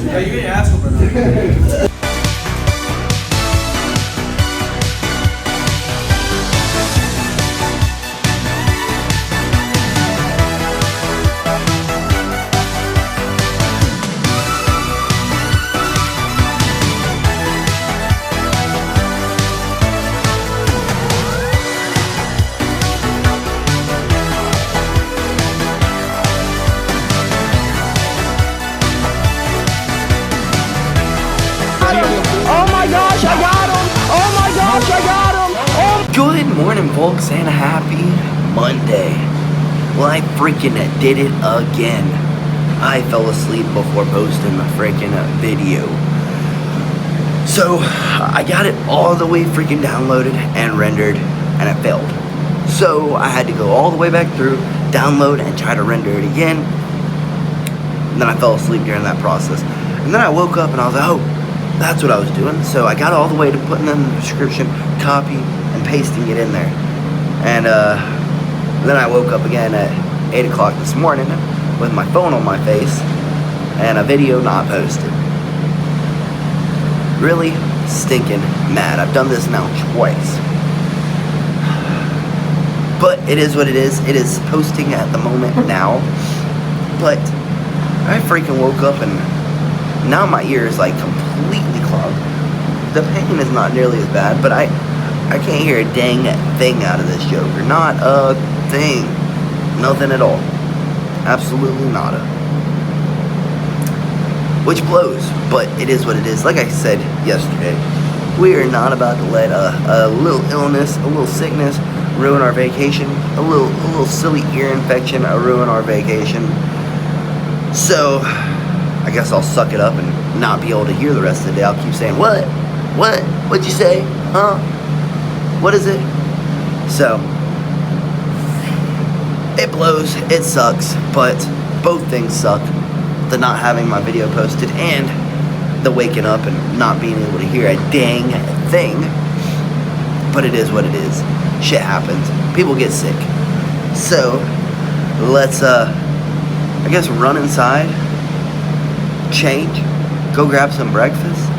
Yeah, you get your ass whooped now. Good morning, folks, and a happy Monday. Well, I freaking did it again. I fell asleep before posting the freaking video. So, I got it all the way freaking downloaded and rendered, and it failed. So, I had to go all the way back through, download, and try to render it again. And then I fell asleep during that process. And then I woke up and I was like, oh, that's what I was doing. So, I got all the way to putting in the description, copy, and pasting it in there. And then I woke up again at 8 o'clock this morning with my phone on my face and a video not posted. Really stinking mad. I've done this now twice. But it is what it is. It is posting at the moment now. But I freaking woke up and now my ear is like completely clogged. The pain is not nearly as bad, but I can't hear a dang thing out of this joker. Not a thing. Nothing at all. Absolutely nada. Which blows, but it is what it is. Like I said yesterday, we are not about to let a little illness, a little sickness ruin our vacation. A little silly ear infection ruin our vacation. So, I guess I'll suck it up and not be able to hear the rest of the day. I'll keep saying, what? What? What'd you say? Huh? What is it? So, it blows, it sucks, but both things suck. The not having my video posted and the waking up and not being able to hear a dang thing. But it is what it is. Shit happens. People get sick. So, let's, I guess run inside, change, go grab some breakfast,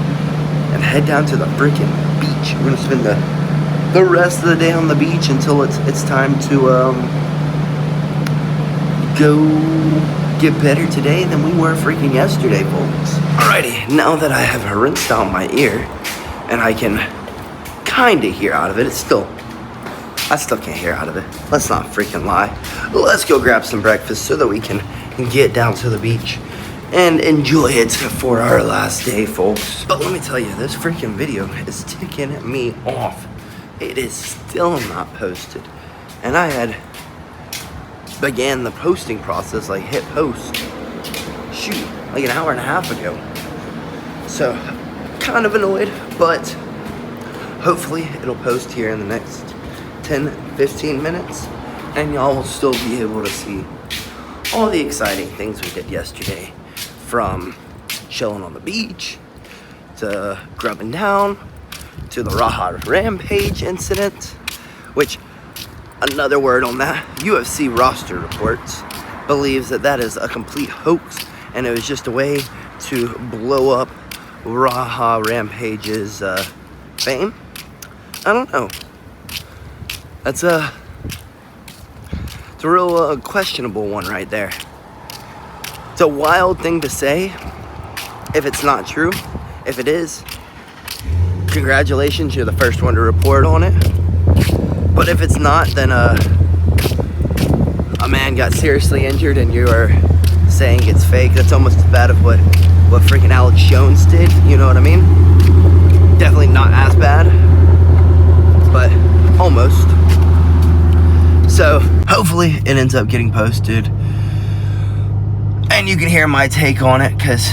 and head down to the freaking beach. We're gonna spend the rest of the day on the beach until it's time to go get better today than we were freaking yesterday, folks. Alrighty, now that I have rinsed out my ear and I can kinda hear out of it, I still can't hear out of it. Let's not freaking lie. Let's go grab some breakfast so that we can get down to the beach and enjoy it for our last day, folks. But let me tell you, this freaking video is ticking me off. It is still not posted. And I had began the posting process, like hit post, shoot, like an hour and a half ago. So, kind of annoyed, but hopefully it'll post here in the next 10-15 minutes. And y'all will still be able to see all the exciting things we did yesterday. From chilling on the beach, to grubbing down, to the Raha Rampage incident, which, another word on that, UFC roster reports believes that is a complete hoax and it was just a way to blow up Raha Rampage's fame. I don't know. It's a real questionable one right there. It's a wild thing to say if it's not true. If it is, congratulations, you're the first one to report on it. But if it's not, then a man got seriously injured and you are saying it's fake. That's almost as bad as what freaking Alex Jones did, you know what I mean? Definitely not as bad, but almost. So hopefully it ends up getting posted and you can hear my take on it, because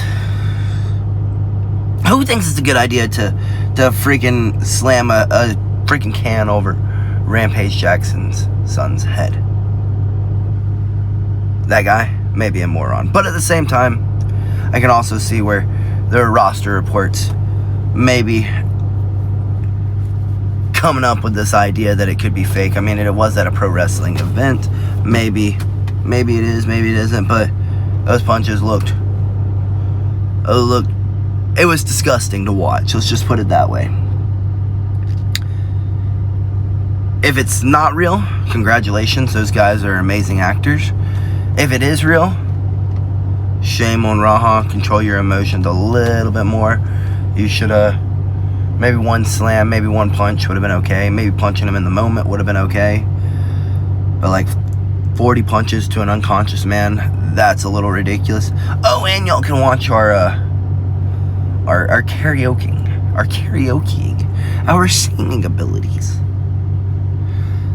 who thinks it's a good idea to freaking slam a freaking can over Rampage Jackson's son's head? That guy may be a moron. But at the same time, I can also see where their roster reports maybe coming up with this idea that it could be fake. I mean, it was at a pro wrestling event. Maybe it is, maybe it isn't, but those punches looked Oh, look, it was disgusting to watch. Let's just put it that way. If it's not real, congratulations. Those guys are amazing actors. If it is real, shame on Raha. Control your emotions a little bit more. You should have, maybe one slam, maybe one punch would have been okay. Maybe punching him in the moment would have been okay. But like 40 punches to an unconscious man, that's a little ridiculous. Oh, and y'all can watch our karaokeing, our singing abilities.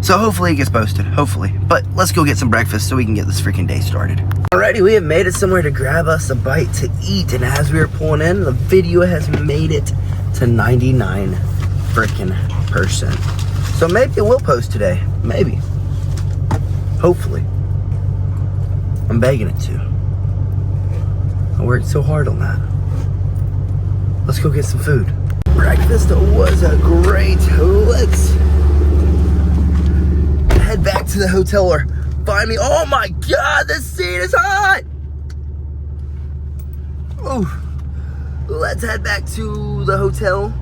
So hopefully it gets posted, hopefully. But let's go get some breakfast so we can get this freaking day started. Alrighty, we have made it somewhere to grab us a bite to eat. And as we were pulling in, the video has made it to 99 freaking%. So maybe it will post today, maybe. Hopefully. I'm begging it to. I worked so hard on that. Let's go get some food. Breakfast was a great. Let's head back to the hotel or find me. Oh my God, this seat is hot. Ooh. Let's head back to the hotel,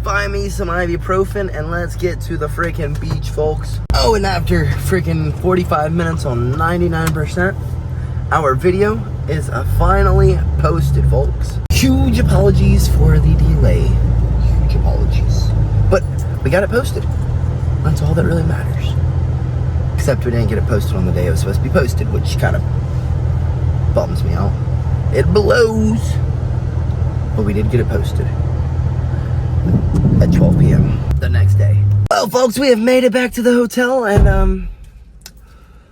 find me some ibuprofen, and let's get to the freaking beach, folks. Oh, and after freaking 45 minutes on 99%, our video is finally posted, folks. Huge apologies for the delay. Huge apologies. But we got it posted. That's all that really matters. Except we didn't get it posted on the day it was supposed to be posted, which kind of bums me out. It blows. But we did get it posted at 12 p.m. the next day. Well, folks, we have made it back to the hotel, and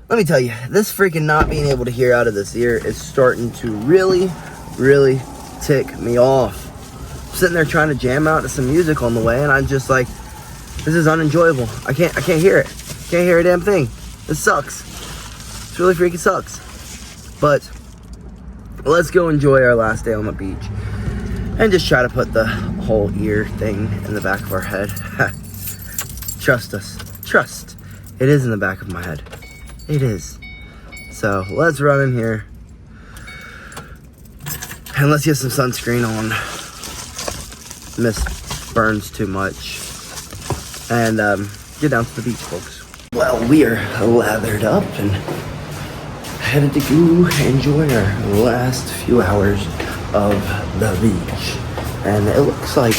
let me tell you, this freaking not being able to hear out of this ear is starting to really, really tick me off. I'm sitting there trying to jam out to some music on the way, and I'm just like, this is unenjoyable. I can't hear it. Can't hear a damn thing. This sucks. This really freaking sucks. But let's go enjoy our last day on the beach and just try to put the whole ear thing in the back of our head. Trust us. Trust. It is in the back of my head. It is. So let's run in here and let's get some sunscreen on. Mist burns too much. And get down to the beach, folks. Well, we are lathered up and headed to go enjoy our last few hours of the beach. And it looks like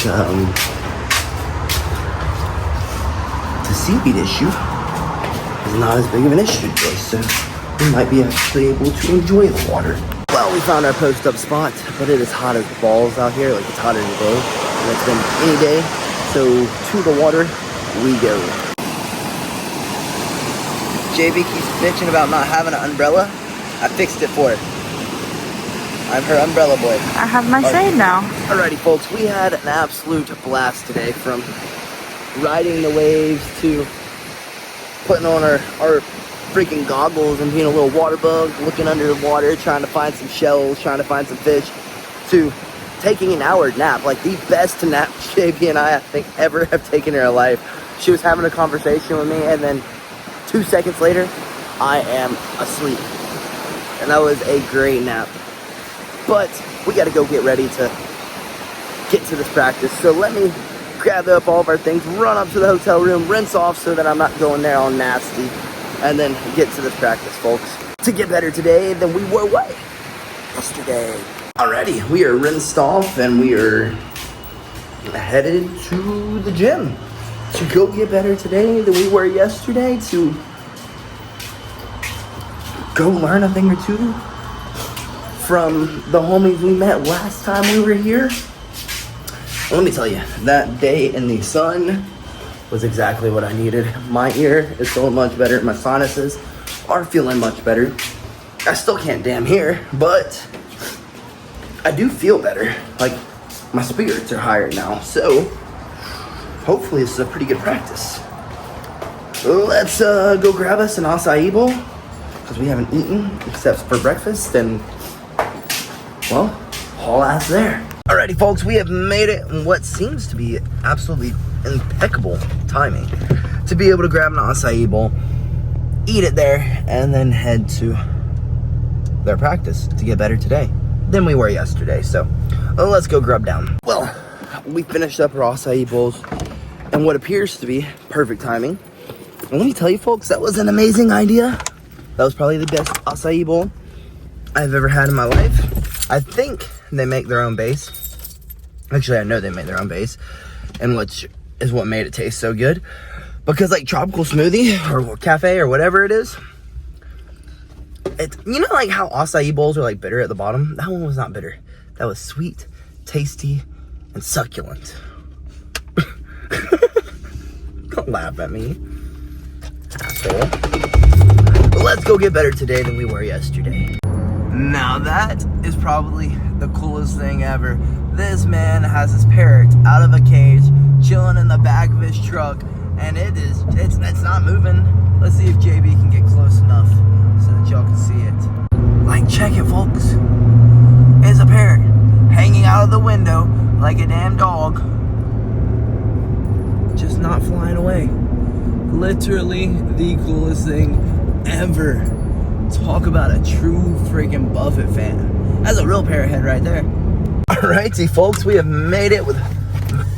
the seaweed issue is not as big of an issue today, so we might be actually able to enjoy the water. Well, we found our post-up spot, but it is hot as balls out here, like it's hotter than today, and it's been any day, so to the water we go. JB keeps bitching about not having an umbrella. I fixed it for her. I'm her umbrella boy. I have my shade now. Alrighty, folks, we had an absolute blast today, from riding the waves to putting on our freaking goggles and being a little water bug, looking under the water, trying to find some shells, trying to find some fish, to taking an hour nap, like the best nap JB and I think ever have taken in our life. She was having a conversation with me, and then 2 seconds later, I am asleep. And that was a great nap. But we gotta go get ready to get to this practice. So let me grab up all of our things, run up to the hotel room, rinse off so that I'm not going there all nasty, and then get to this practice, folks. To get better today than we were yesterday. Alrighty, we are rinsed off and we are headed to the gym to go get better today than we were yesterday, to go learn a thing or two from the homies we met last time we were here. Let me tell you, that day in the sun was exactly what I needed. My ear is feeling much better. My sinuses are feeling much better. I still can't damn hear, but I do feel better. Like, my spirits are higher now. So, hopefully this is a pretty good practice. Let's go grab us an acai bowl, because we haven't eaten except for breakfast, and, well, haul ass there. Alrighty, folks, we have made it in what seems to be absolutely impeccable timing to be able to grab an acai bowl, eat it there, and then head to their practice to get better today than we were yesterday. So let's go grub down. Well, we finished up our acai bowls and what appears to be perfect timing. And let me tell you folks, that was an amazing idea. That was probably the best acai bowl I've ever had in my life. I think they make their own base. Actually, I know they make their own base, and which is what made it taste so good. Because like tropical smoothie or cafe or whatever it is, it's, you know, like how acai bowls are like bitter at the bottom? That one was not bitter. That was sweet, tasty, and succulent. Don't laugh at me, asshole. But let's go get better today than we were yesterday. Now that is probably the coolest thing ever. This man has his parrot out of a cage, chilling in the back of his truck, and it's not moving. Let's see if JB can get close enough so that y'all can see it. Like, check it, folks. It's a parrot hanging out of the window like a damn dog, just not flying away. Literally the coolest thing ever. Talk about a true freaking Buffett fan. That's a real parrot head right there. Alrighty, folks, we have made it with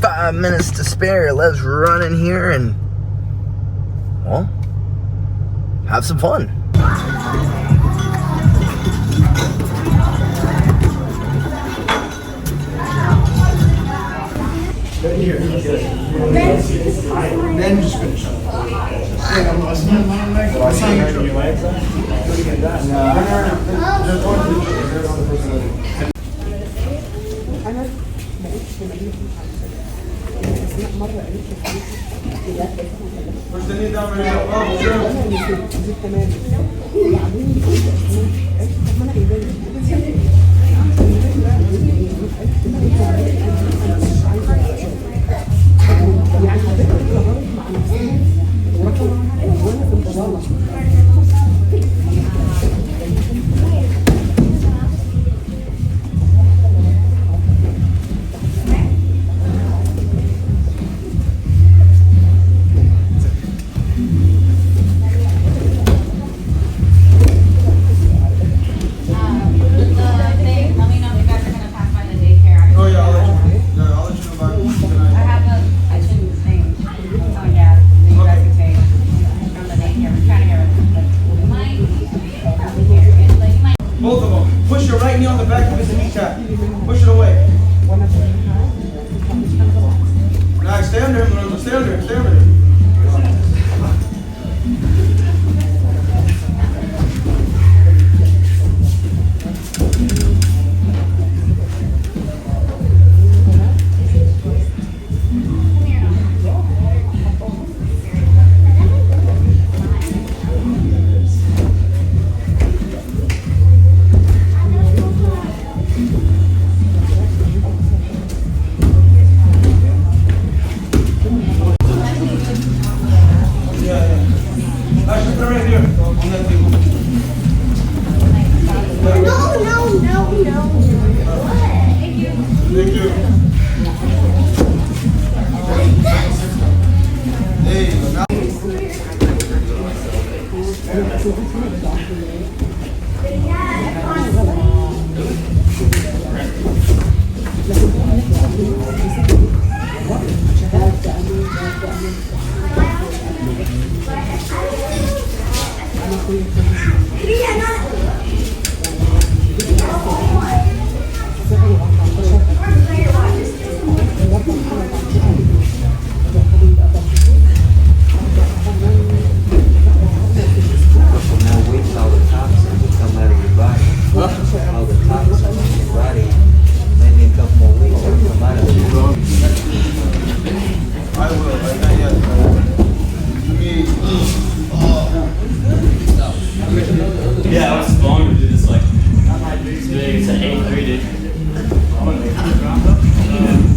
5 minutes to spare. Let's run in here and, well, have some fun. Then just finish up. Both of them. Push your right knee on the back of his kneecap. Push it away. Now stay under him, Lorenzo. Stay under him. Stay under him. Thank you. Yeah, I was long to do this like it's big. It's an 83, dude.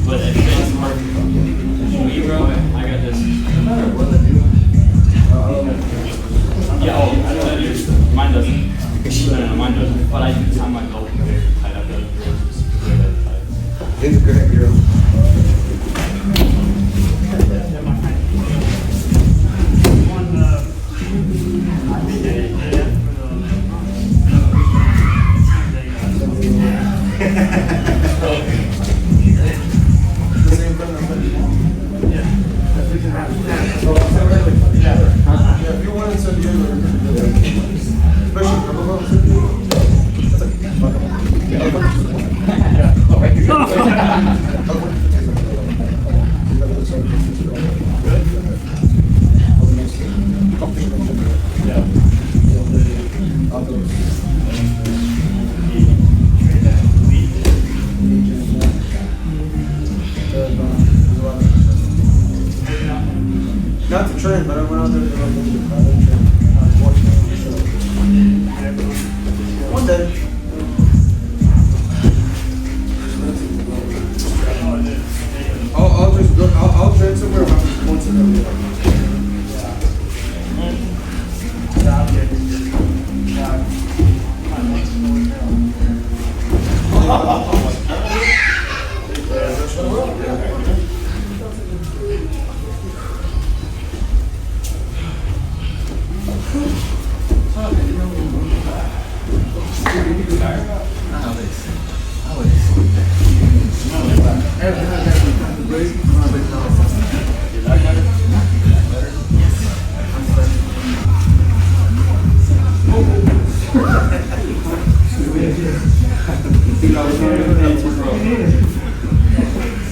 But it fits perfect. Me, bro, I got this. Yeah, oh, I know that yours. Mine doesn't. No, mine doesn't. But I do time my belt tight up. It's a great girl. Not to train, but I went out there to one day. I'll train somewhere about once a week.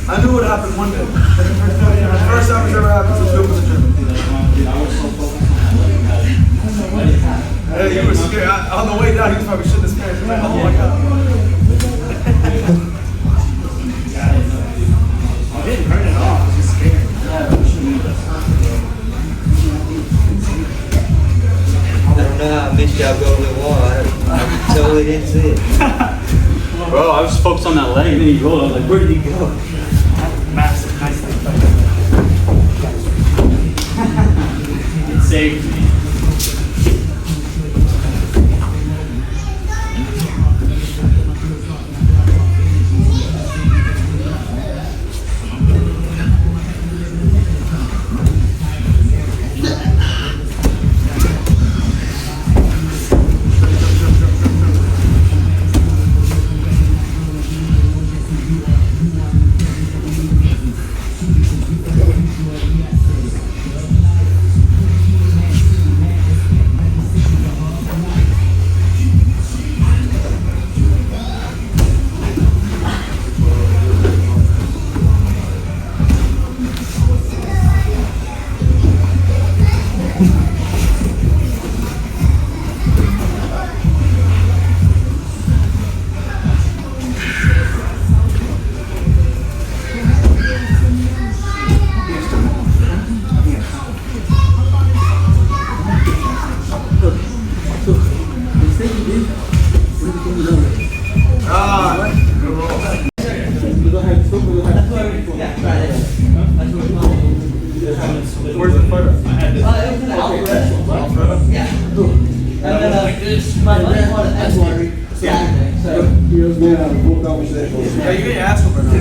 I knew it happened one day. First time it's ever happened since you was a gym. Hey, you were scared. On the way down, he was probably shitting his pants. Like, oh my god. I didn't hurt at all. I was just scared. I don't know how I missed y'all go to the wall. I totally didn't see it. Bro, I was focused on that leg, and then he rolled. I was like, where did he go? Massive, nice thing. It saved me. Where's the photo? Yeah, you didn't ask him or not.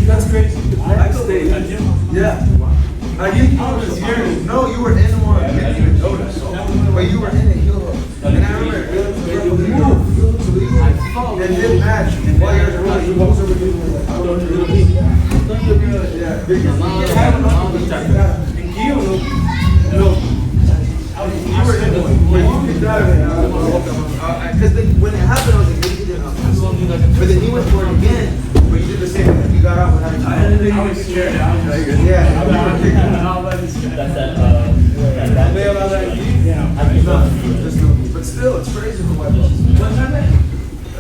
That's crazy. Yeah. No, you were in one. You didn't even notice. But you were in it. And I remember it didn't match. And while you're running, you walked over here. Yeah. You were in one. You could drive it. Because when it happened, I was like, maybe you didn't know. But then you went for it again. But you did the same thing. You got out without it. I was scared. Yeah. But still, it's crazy for white belts.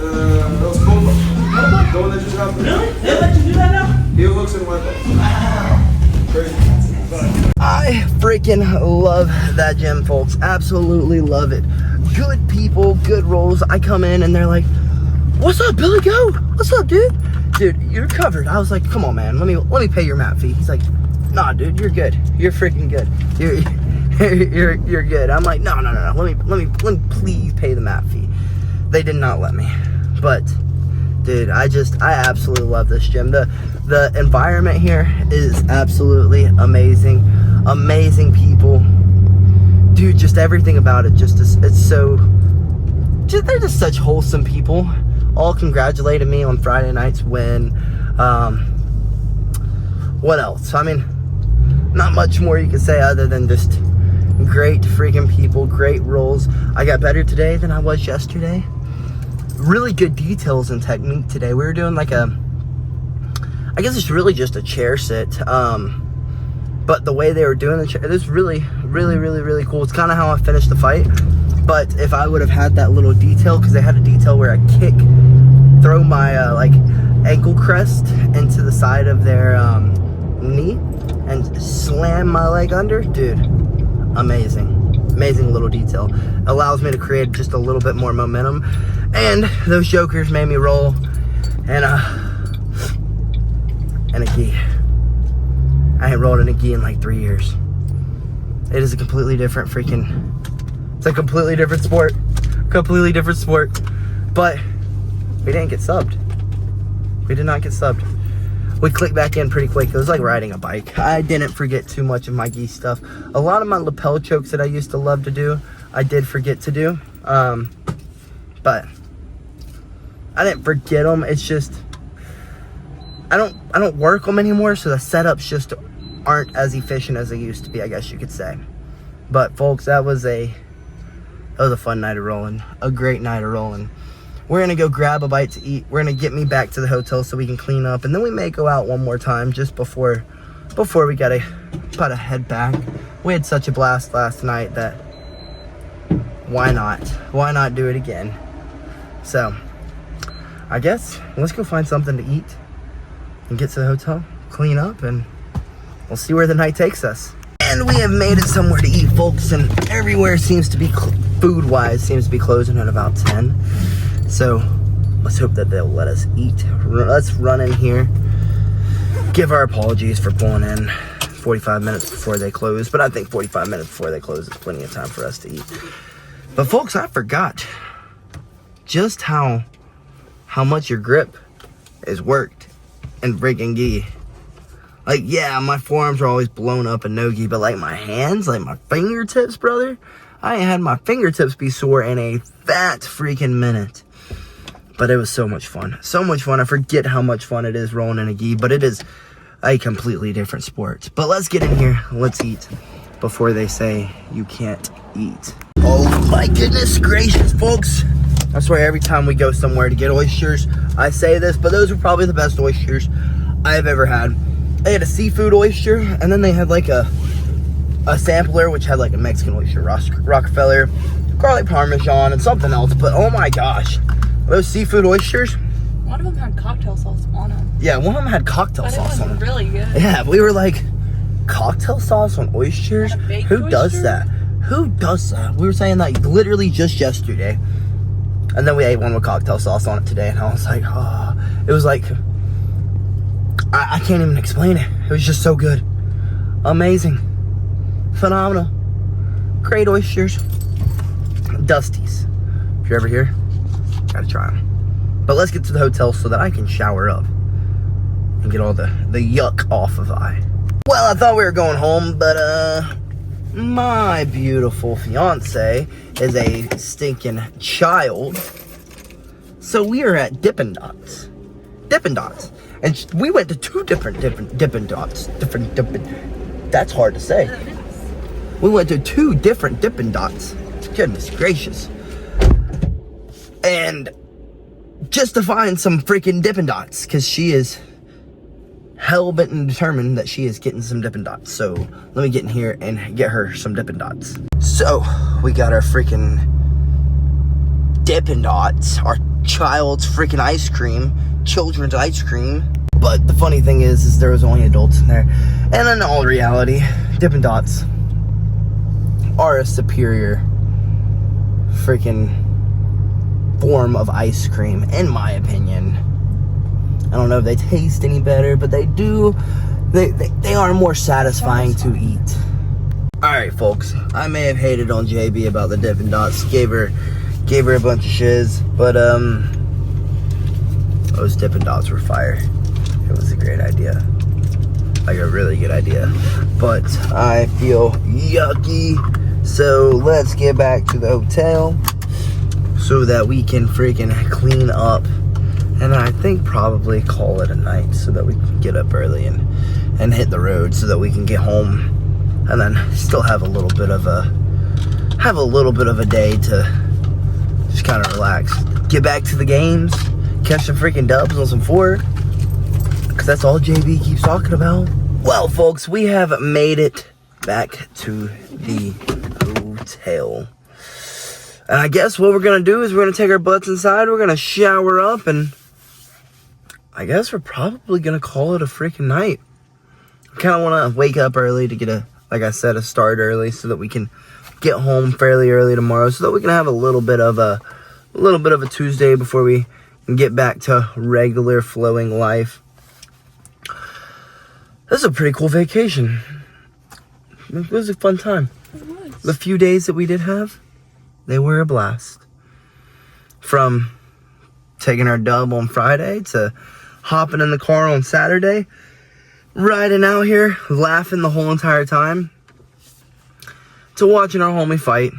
That was cool. The one that just happened. Really? They let you do that now? He looks in white belts. Crazy. I freaking love that gym, folks. Absolutely love it. Good people, good rolls. I come in and they're like, "What's up, BillyGoat? What's up, dude? Dude, you're covered." I was like, "Come on, man. Let me pay your mat fee." He's like, "Nah, dude, you're good. You're freaking good. You're good." I'm like, "No. Let me please pay the mat fee." They did not let me. But dude, I absolutely love this gym. The environment here is absolutely amazing. Amazing people. just everything about it. It's so. They're just such wholesome people. All congratulated me on Friday night's win. What else? I mean, not much more you can say other than just great freaking people, great rolls. I got better today than I was yesterday. Really good details and technique today. We were doing like I guess it's really just a chair sit. But the way they were doing the chair, it was really, really, really, really cool. It's kind of how I finished the fight. But if I would have had that little detail, because they had a detail where I throw my like ankle crest into the side of their knee and slam my leg under, dude, amazing little detail. Allows me to create just a little bit more momentum, and those jokers made me roll and a gi. I ain't rolled in a gi in like 3 years. It is a completely different it's a completely different sport, but we didn't get subbed. We did not get subbed. We clicked back in pretty quick. It was like riding a bike. I didn't forget too much of my gi stuff. A lot of my lapel chokes that I used to love to do, I did forget to do. But I didn't forget them. It's just I don't work them anymore, so the setups just aren't as efficient as they used to be, I guess you could say. But folks, that was a fun night of rolling. A great night of rolling. We're gonna go grab a bite to eat. We're gonna get me back to the hotel so we can clean up, and then we may go out one more time just before we gotta head back. We had such a blast last night that why not do it again? So I guess let's go find something to eat and get to the hotel, clean up, and we'll see where the night takes us. And we have made it somewhere to eat, folks, and everywhere seems to be food-wise seems to be closing at about 10. So let's hope that they'll let us eat. Let's run in here, give our apologies for pulling in 45 minutes before they close, but I think 45 minutes before they close is plenty of time for us to eat. But folks, I forgot just how much your grip is worked in freaking gi. Like, yeah, my forearms are always blown up in no gi, but like my hands, like my fingertips, brother, I ain't had my fingertips be sore in a fat freaking minute. But it was so much fun. So much fun. I forget how much fun it is rolling in a gi, but it is a completely different sport. But let's get in here. Let's eat before they say you can't eat. Oh my goodness gracious, folks. I swear every time we go somewhere to get oysters, I say this, but those are probably the best oysters I've ever had. They had a seafood oyster, and then they had like a sampler, which had like a Mexican oyster, Rockefeller, garlic parmesan, and something else. But oh my gosh, those seafood oysters. One of them had cocktail sauce on them. Yeah, one of them had cocktail sauce on them. But it was really good. Yeah, we were like, cocktail sauce on oysters? Who does oyster? that? Who does that? We were saying that literally just yesterday. And then we ate one with cocktail sauce on it today, and I was like, oh. It was like, I can't even explain it. It was just so good. Amazing. Phenomenal. Great oysters. Dusties. If you're ever here, gotta try them. But let's get to the hotel so that I can shower up and get all the yuck off of I. Well, I thought we were going home, but my beautiful fiance is a stinking child. So we are at Dippin' Dots. Dippin' Dots. And we went to two different Dippin' Dots. That's hard to say. We went to two different Dippin' Dots. Goodness gracious. And just to find some freaking Dippin' Dots, because she is hell-bent and determined that she is getting some Dippin' Dots. So let me get in here and get her some Dippin' Dots. So we got our freaking Dippin' Dots, our child's freaking ice cream, children's ice cream. But the funny thing is there was only adults in there. And in all reality, Dippin' Dots are a superior freaking form of ice cream, in my opinion. I don't know if they taste any better, but they do. They are more satisfying to eat. Alright, folks. I may have hated on JB about the Dippin' Dots. Gave her a bunch of shiz, but those Dippin' Dots were fire. It was a great idea. Like a really good idea. But I feel yucky So let's get back to the hotel so that we can freaking clean up, and I think probably call it a night so that we can get up early and hit the road so that we can get home and then still have a little bit of a day to just kind of relax, get back to the games, catch some freaking dubs on some 4, because that's all JB keeps talking about. Well, folks, we have made it back to the hotel. And I guess what we're going to do is we're going to take our butts inside, we're going to shower up, and I guess we're probably going to call it a freaking night. I kind of want to wake up early to get like I said, a start early so that we can get home fairly early tomorrow so that we can have a little bit of a Tuesday before we can get back to regular flowing life. This is a pretty cool vacation. It was a fun time. It was. The few days that we did have, they were a blast. From taking our dub on Friday to hopping in the car on Saturday, riding out here, laughing the whole entire time, to watching our homie fight.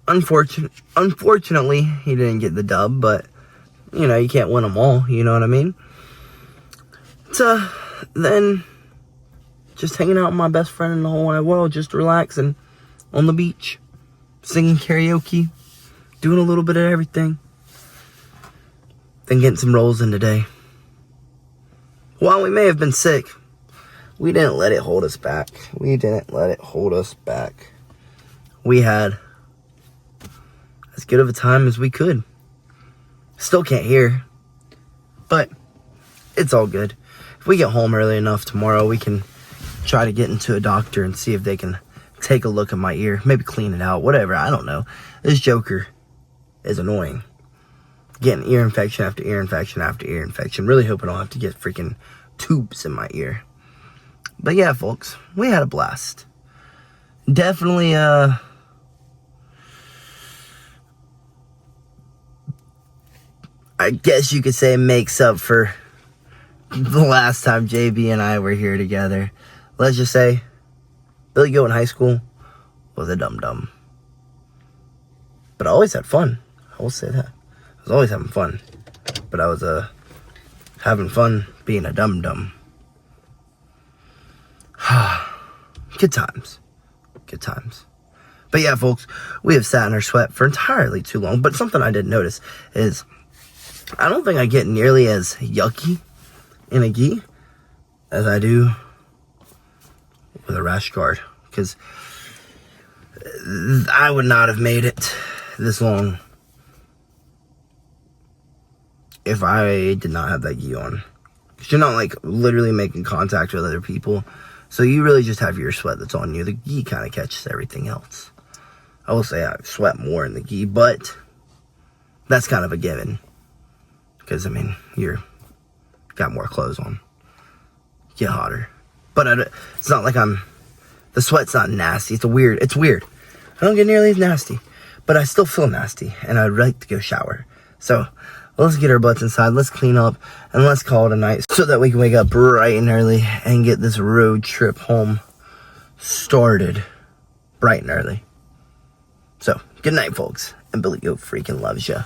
Unfortunately, he didn't get the dub, but, you know, you can't win them all, you know what I mean? To then just hanging out with my best friend in the whole wide world, just relaxing on the beach, singing karaoke, doing a little bit of everything, then getting some rolls in today. While we may have been sick, we didn't let it hold us back. We had as good of a time as we could. Still can't hear, but it's all good. If we get home early enough tomorrow, we can try to get into a doctor and see if they can take a look at my ear. Maybe clean it out, whatever, I don't know. This joker is annoying. Getting ear infection after ear infection after ear infection. Really hope I don't have to get freaking tubes in my ear. But yeah, folks, we had a blast. Definitely, I guess you could say makes up for the last time JB and I were here together. Let's just say BillyGoat in high school was a dum-dum. But I always had fun. I will say that. I was always having fun. But I was having fun being a dum-dum. Good times. Good times. But yeah, folks, we have sat in our sweat for entirely too long. But something I did notice is I don't think I get nearly as yucky in a gi as I do with a rash guard, because I would not have made it this long if I did not have that gi on. Because you're not like literally making contact with other people, so you really just have your sweat that's on you. The gi kind of catches everything else. I will say I sweat more in the gi, but that's kind of a given. Because, I mean, you're got more clothes on. Get hotter. But it's not like the sweat's not nasty. It's weird. I don't get nearly as nasty. But I still feel nasty. And I'd like to go shower. So, let's get our butts inside. Let's clean up. And let's call it a night. So that we can wake up bright and early. And get this road trip home started bright and early. So, good night, folks. And BillyGoat freaking loves ya.